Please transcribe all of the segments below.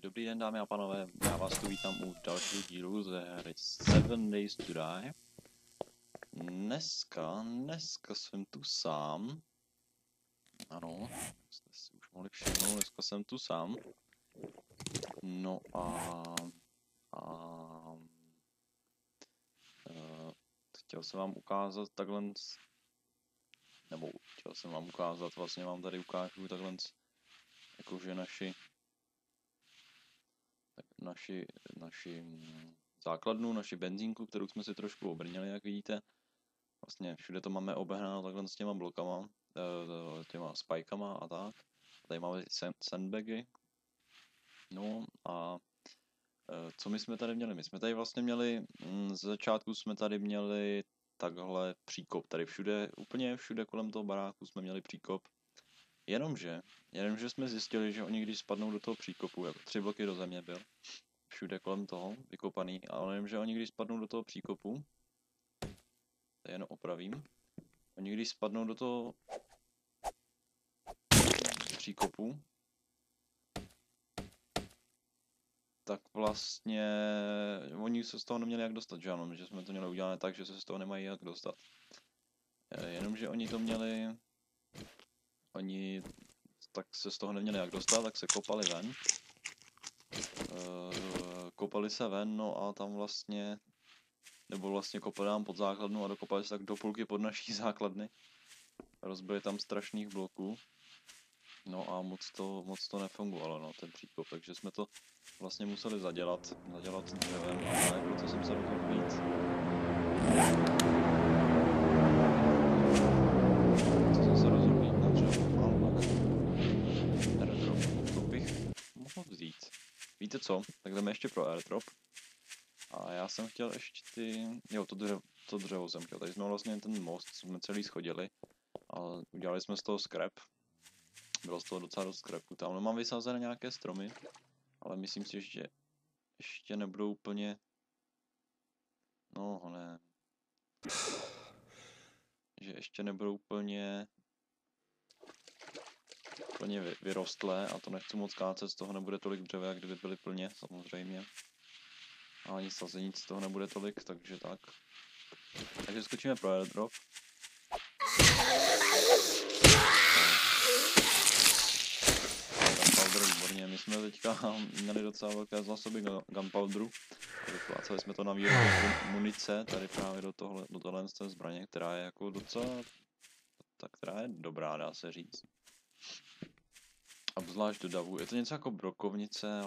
Takže dobrý den, dámy a pánové, já vás tu vítám u dalšího dílu ze hry 7 Days to Die. Dneska jsem tu sám. Ano, jste si už mohli všimnout, dneska jsem tu sám. No chtěl jsem vám ukázat takhle, nebo chtěl jsem vám ukázat, vlastně vám tady ukážu takhle, jakože naši základnu, naši benzínku, kterou jsme si trošku obrnili, jak vidíte. Vlastně všude to máme obehnáno takhle s těma blokama, těma spikama a tak. Tady máme sandbagy. No a co my jsme tady měli? My jsme tady vlastně měli, z začátku jsme tady měli takhle příkop. Tady všude, úplně všude kolem toho baráku jsme měli příkop. Jenomže jsme zjistili, že oni když spadnou do toho příkopu, jako 3 bloky do země byl, všude kolem toho vykopaný, ale jenomže oni když spadnou do toho příkopu, to jenom opravím, oni když spadnou do toho příkopu, tak vlastně oni se z toho neměli jak dostat, že ano, že jsme to měli udělané tak, že se z toho nemají jak dostat. Jenomže oni to měli, oni tak se z toho neměli jak dostat, tak se kopali ven. Kopali se ven, no a tam vlastně, nebo vlastně kopali nám pod základnu a dokopali se tak do půlky pod naší základny. Rozbili tam strašných bloků. No a moc to nefungovalo, no, ten příkop, takže jsme to vlastně museli zadělat s dřevem, ale proto jsem se rozhodl víc. Na dřevo, ale airdrop, to bych mohl vzít. Víte co, tak jdeme ještě pro airdrop. A já jsem chtěl ještě to dřevo jsem chtěl, tady jsme vlastně ten most, jsme celý schodili. A udělali jsme z toho scrap. Bylo z toho docela dost scrapu. Tam mám vysázené nějaké stromy, ale myslím si, že ještě nebudou úplně... No, ne. Že ještě nebudou úplně vyrostlé a to nechci moc kácet, z toho nebude tolik dřeva, jak kdyby byly plně, samozřejmě. A ani sazení z toho nebude tolik, takže tak. Takže skočíme pro airdrop. Výborně, my jsme teďka měli docela velké zásoby gunpowderu. Vypláceli jsme to na výrobu munice, tady právě do tohle zbraně, která je jako docela, která je dobrá, dá se říct. Obzvlášť do davu. Je to něco jako brokovnice,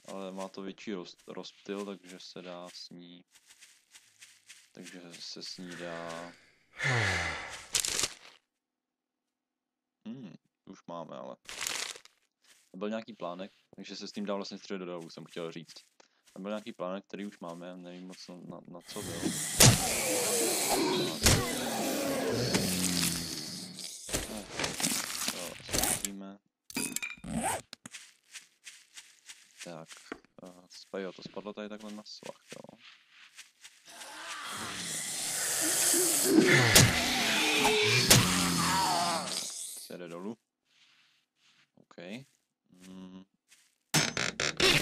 ale má to větší rozptyl, takže se dá s ní... Takže se s ní dá... Už máme, ale... Byl nějaký plánek, takže se s tím dá vlastně střelit do davu, jsem chtěl říct. Byl nějaký plánek, který už máme, nevím moc na co byl. Zkusíme. Tak, to spadlo tady takhle na svah, jo. Se jde dolů. OK.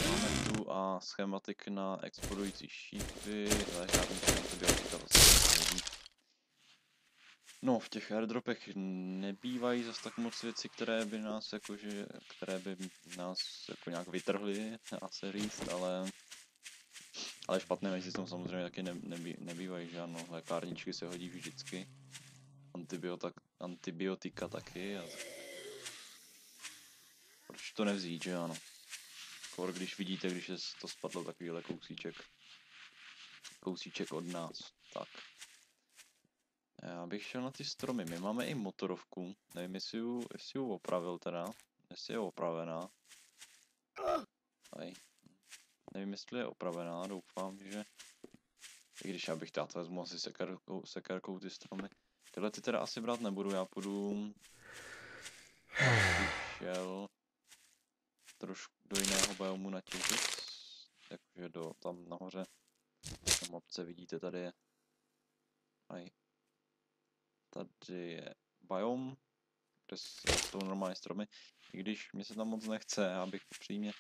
Máme tu a schematik na explodující šípy, lékárničky antibiotika vlastně. No, v těch airdropech nebývají zase tak moc věci, které by nás jako nějak vytrhly, dá se říct, ale špatné věci tam samozřejmě taky nebývají, že ano, lékárničky se hodí vždycky, antibiotika taky, a proč to nevzít, že ano. Když vidíte, když je to spadlo takovýhle kousíček od nás, tak. Já bych šel na ty stromy, my máme i motorovku, nevím jestli ju opravil teda, jestli je opravená. Nevím jestli je opravená, doufám, že... I když já bych táto vezmu asi sekerkou ty stromy. Tyhle ty teda asi brát nebudu, já půjdu... šel... trošku do jiného biomu natěžit, takže tam nahoře, tam obce vidíte, tady je, tady je biom, kde jsou normální stromy, i když mi se tam moc nechce, já bych upřímně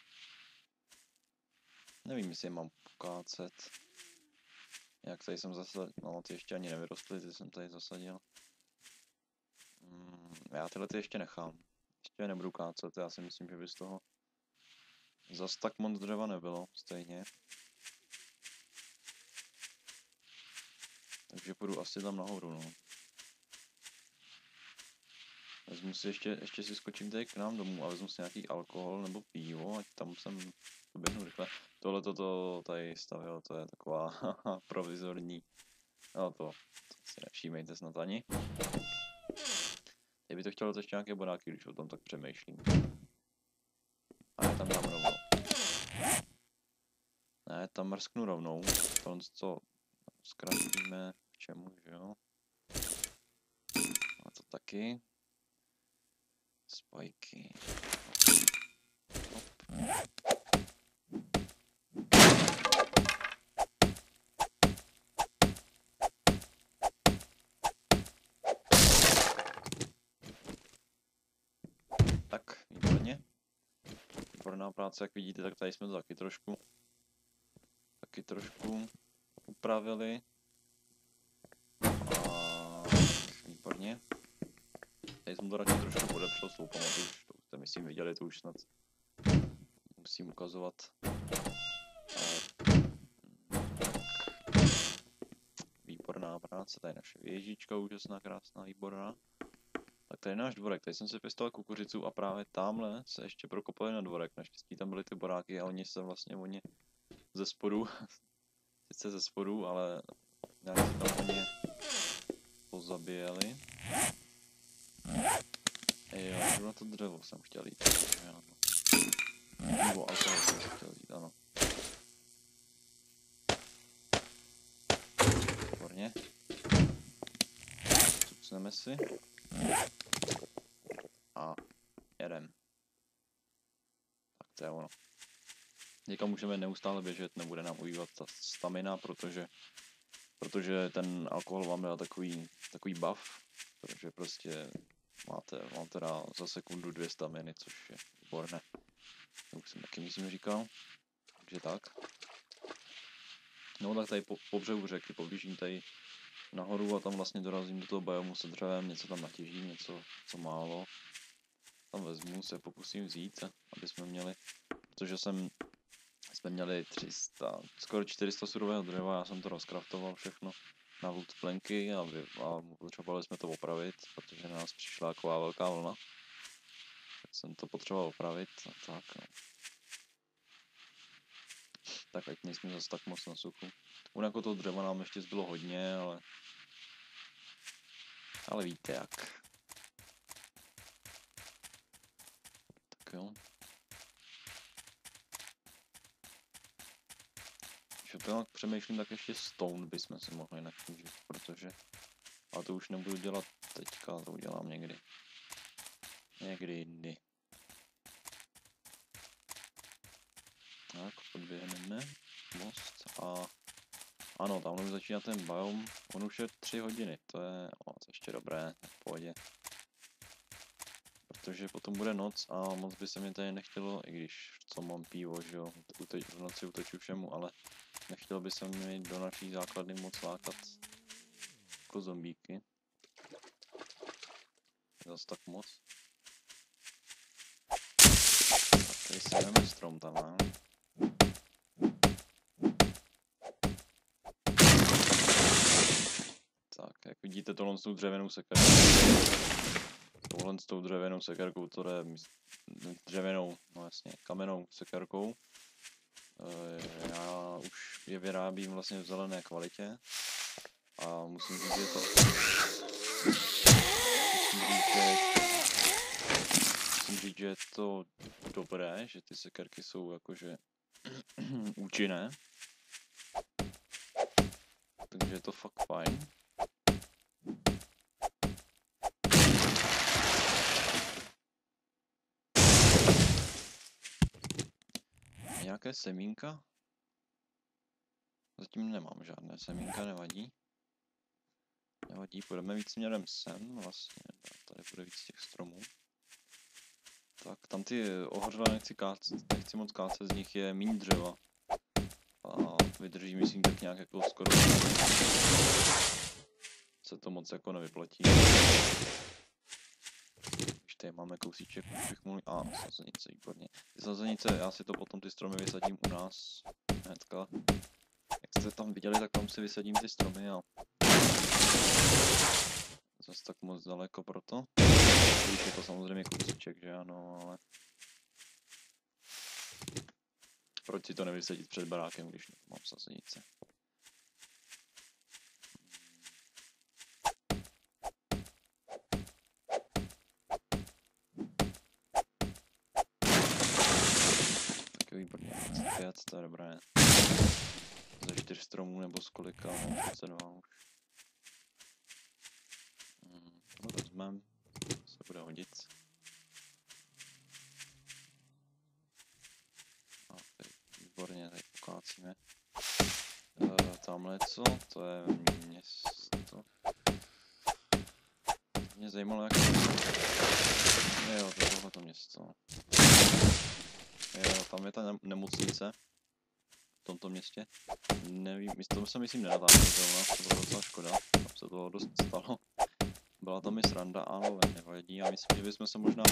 Nevím, jestli je mám pokácet. Jak tady jsem zasadil, no ty ještě ani nevyrostly, ty jsem tady zasadil. Já tyhle ty ještě nechám. Ještě je nebudu kácet, já si myslím, že by z toho zas tak moc dřeva nebylo, stejně. Takže půjdu asi tam nahoru, no. Vezmu si ještě si skočím tady k nám domů a vezmu si nějaký alkohol nebo pivo, ať tam jsem doběhnu rychle. Tohle to tady stavil, to je taková provizorní. No to si nevšímejte snad ani. Kdyby to chtělo ještě nějaké bodáky, když o tom tak přemýšlím. A já tam dám rovnou. Ne, tam mrsknu rovnou. Tohle co zkrátíme k čemu, že jo? A to taky. Spajky. Tak, výborně. Výborná práce, jak vidíte, tak tady jsme to taky trošku upravili. A výborně. Tady jsem to radši trošku podepřel s loupama, to jste myslím viděli, to už snad musím ukazovat. Výborná práce, tady naše věžička, úžasná, krásná, výborná. Tak tady je náš dvorek, tady jsem si pěstoval kukuřicu a právě tamhle se ještě prokopali na dvorek. Naštěstí tam byly ty boráky a oni se vlastně ze spodu, sice ze spodu, ale nějak se tam oni pozabíjeli. Jo, jdu na to dřevo jsem chtěl jít. Nebo alkohol jsem chtěl jít, ano. Výborně. Cucneme si. A jedem. Tak to je ono. Někam můžeme neustále běžet, nebude nám ubývat ta stamina, protože ten alkohol vám dá takový buff, protože prostě mám teda za sekundu 2 staminy, což je výborné. To už jsem taky myslím říkal. Takže tak. No tak tady po břehu řeky poběžím tady nahoru a tam vlastně dorazím do toho biomu se dřevem, něco tam natěžím, něco co málo. Tam vezmu, se pokusím vzít, aby jsme měli, protože jsme měli 300, skoro 400 surového dřeva, já jsem to rozkraftoval všechno na wood planky a potřebovali jsme to opravit, protože na nás přišla taková velká vlna. Tak jsem to potřeboval opravit a tak. No. Tak ať nejsme zase tak moc na suchu. Jinak toho dřeva nám ještě zbylo hodně, ale víte jak. Tak jo. Když o tom přemýšlím, tak ještě stone bychom si mohli naknížit, protože... Ale to už nebudu dělat teďka, to udělám někdy. Někdy jindy. Tak, podběhneme most a... Ano, tamhle už začíná ten biom, on už je 3 hodiny, to je ještě dobré, v pohodě. Protože potom bude noc a moc by se mi tady nechtělo, i když co mám pivo, že jo, v noci uteču všemu, ale nechtělo by se mi do naší základny moc lákat jako zombíky. Zas tak moc. Tak tady si jdeme strom tam, ne? Tak, jak vidíte tohle s tou dřevěnou sekerkou. Tohle s tou dřevěnou sekerkou, to je dřevěnou, no jasně, kamennou sekerkou. Já už je vyrábím vlastně v zelené kvalitě. A musím říct, že je to dobré, že ty sekerky jsou jakože účinné. Takže je to fakt fajn. Nějaké semínka? Zatím nemám žádné semínka, nevadí. Nevadí, půjdeme víc směrem sem, vlastně, tady bude víc těch stromů. Tak, tam ty ohořelé nechci moc kácet, z nich je méně dřeva. A vydrží, myslím, tak nějak jako skoro se to moc jako nevyplatí. Když tady máme kousíček, bych mohl... sazenice, výborně. Ty sazenice, já si to potom ty stromy vysadím u nás hnedka. Jak jste tam viděli, tak tam si vysadím ty stromy a... Zase tak moc daleko proto. Když je to samozřejmě kousíček, že ano, ale... Proč si to nevysadit před barákem, když mám sazenice? Tak výborně, 5, to je dobré. Ze 4 stromů nebo z kolika, no, 32 už. No vezmem, se bude hodit. A tady, výborně, tady pokácíme. Tamhle co? To je město. Mě zajímalo, jak... Jo, to je tohleto město. Jo, tam je ta nemocnice. V tomto městě. Nevím, to se myslím nenatáčel zrovna, to bylo docela škoda. Tam se toho dost stalo. Byla tam i sranda, ale nevadí. A myslím, že bychom se možná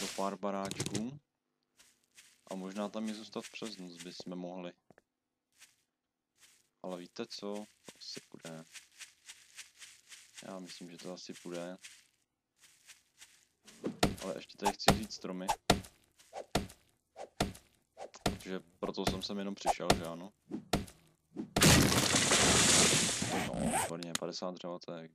do pár baráčků. A možná tam je zůstat přes noc bychom mohli. Ale víte co? To asi půjde. Já myslím, že to asi půjde. Ale ještě tady chci vzít stromy. Takže proto jsem sem jenom přišel, že ano. No, výborně, 50 dřeva, to je...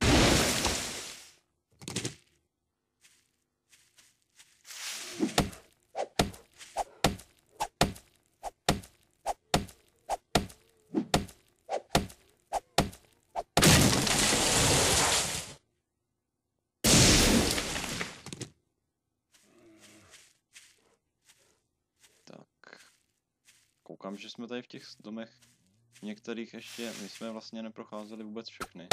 Koukám, že jsme tady v těch domech některých ještě, my jsme vlastně neprocházeli vůbec všechny.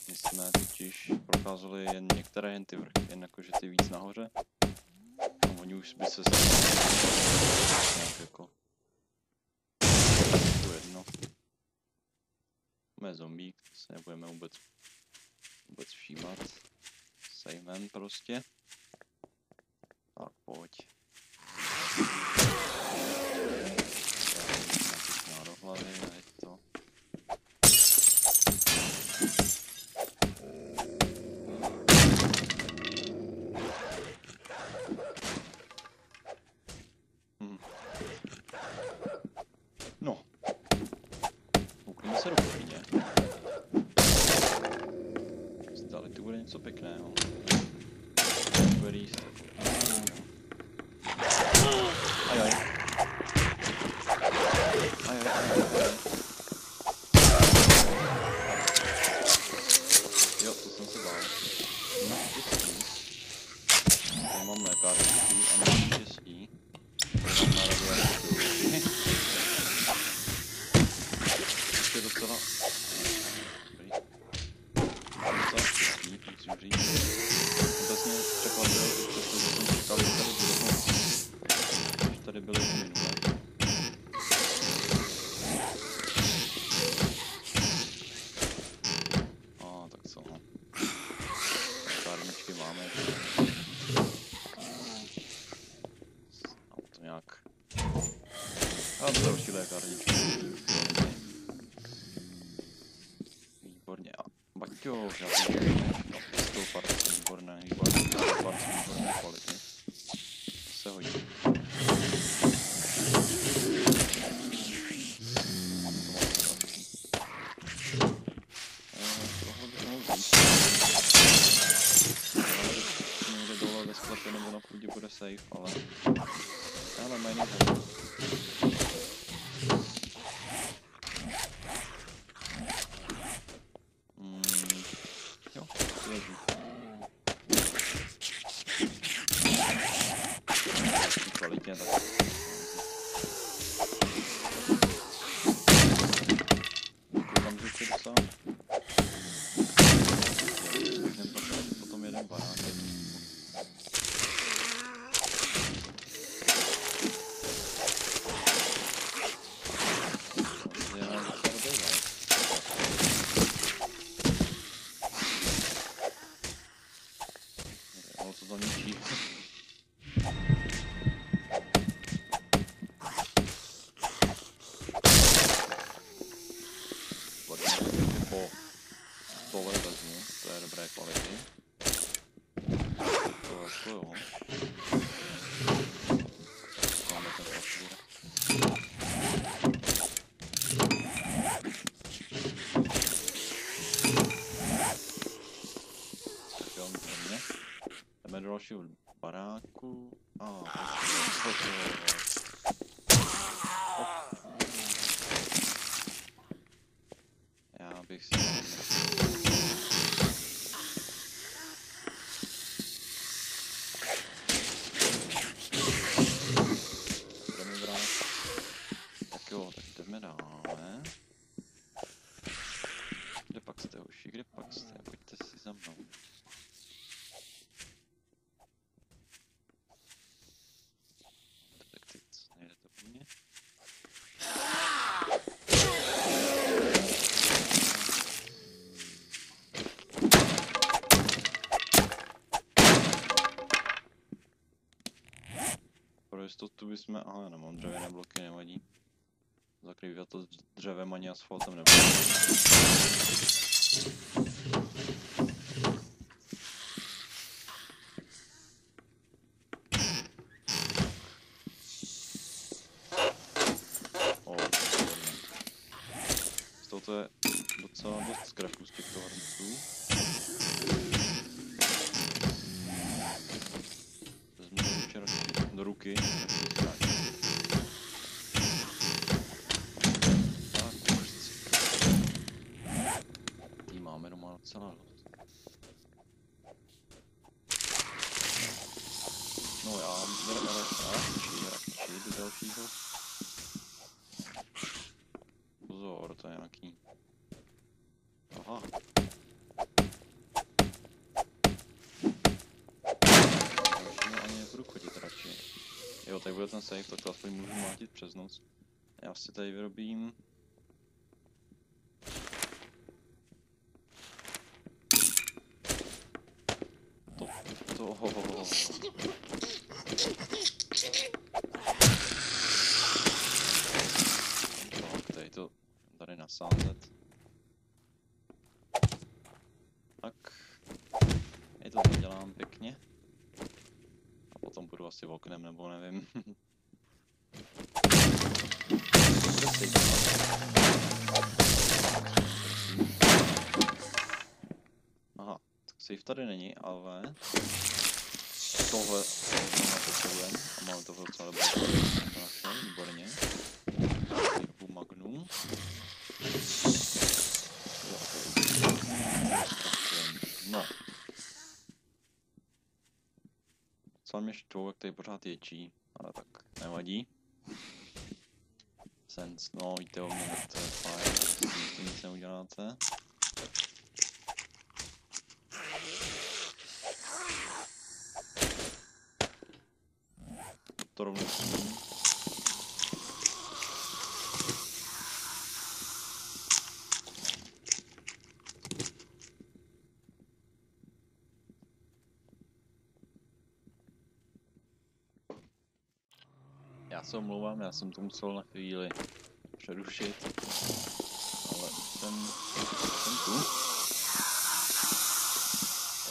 My jsme totiž procházeli jen některé, jen ty vrchy, jen jakože ty víc nahoře. A oni už by se nějak jako... To jedno. Máme zombík, to se nebudeme vůbec všímat. Sejmem prostě. Tak pojď. Do hlavy, je to. No. Koukneme se do kuchyně. Zdali tu bude něco pěkného. Bude jíst. Ajaj. Jo, to jsem se bál. Tady mám lékárnictví a naštěstí. Mám na radioaktivní. Už je docela... Docela štěstí, musím říct. Obecně překvapil, přestože jsem říkal, že tady budou. Když tady byly minulé. A to další lékárničky. Výborně. A Baťo, já bych pistol party, výborné, výborné kvality. To se hodí. Tohle bych mohl vzít. Někde dole ve sklepě nebo na půdě bude safe, ale mají nejde. Jo, leží. Kvalitně tak. Koukám, že ještě docela. Potom jeden barák. ničí. Po tohle vezmu, to je dobré kvality. To jo. Máme ten papír. Tak jo, mě. Jdeme do dalšího baráku. Já bych si... Budeme brát. Tak jo, tak jdeme dále. Kde pak jste, hoši? Kde pak jste? Pojďte si za mnou. Tak teď nejde to po mně. Pro jistotu bychom... Aha, nemám dřevěné bloky, nevadí. Zakrývat to dřevem ani asfaltem nebude. Z toho je docela dost skrapů z těchto hrnců. Vezmu to včera do ruky. Máme doma docela dost. No já radši do dalšího. Pozor, to je nějaký... Aha. Ani nebudu chodit radši. Jo, tady bude ten safe, tak to aspoň můžu mlátit přes noc. Já si tady vyrobím... Tady to tady nasázet. Tak. Já to dělám pěkně. A potom budu asi oknem, nebo nevím. Aha, tak safe tady není, ale... Tohle potřebujeme a máme toho docela dobré. Našel, výborně. Typu Magnum. No. Co mě štvou, jak tady pořád ječí, ale tak nevadí. Sense, no víte o mě, to je fajn, s tím nic neuděláte. To rovnou s tím. Já se omlouvám, já jsem to musel na chvíli přerušit, ale jsem tu.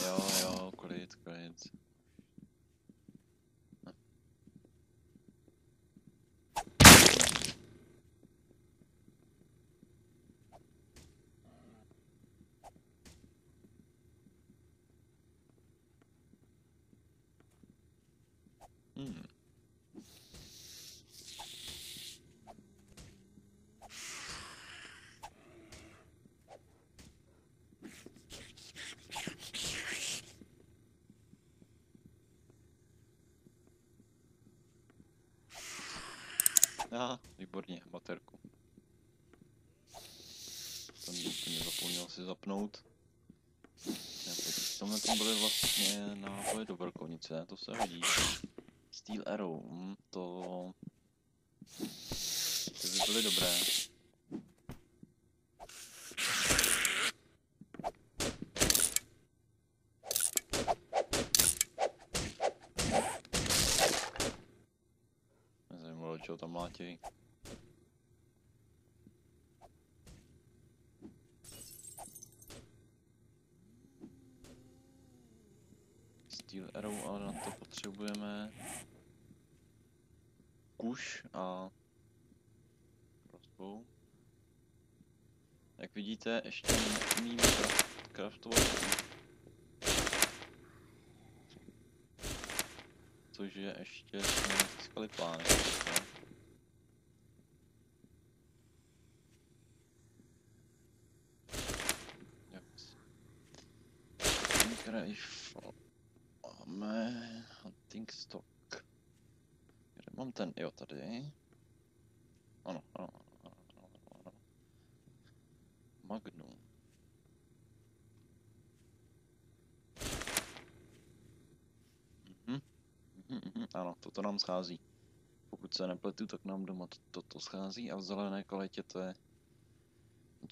Jo, klid. Aha, výborně, baterku. Tam mě zapomněl si zapnout. Tomhle tam byly vlastně náboje do brokovnice, to se hodí. Steel Arrow, to by byly dobré. proč ho tam mlátějí. Steel arrow, ale na to potřebujeme kuš a crossbow. Jak vidíte, ještě neumíme craftovat, což je ještě jsme nezískali plány. Máme hunting stock. Kde mám ten? Jo, tady. Ano. Magnum. Ano, toto nám schází. Pokud se nepletu, tak nám doma toto schází a v zelené kvalitě to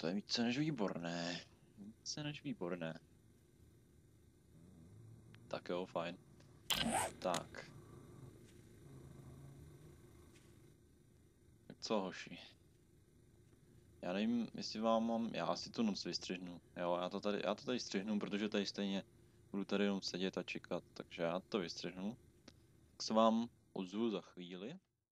je více než výborné. Více než výborné. Tak jo, fajn. Tak. Tak co, hoši? Já nevím, jestli vám mám, já asi tu noc vystřihnu. Jo, já to tady střihnu, protože tady stejně budu tady jenom sedět a čekat, takže já to vystřihnu. Tak se vám ozvu za chvíli.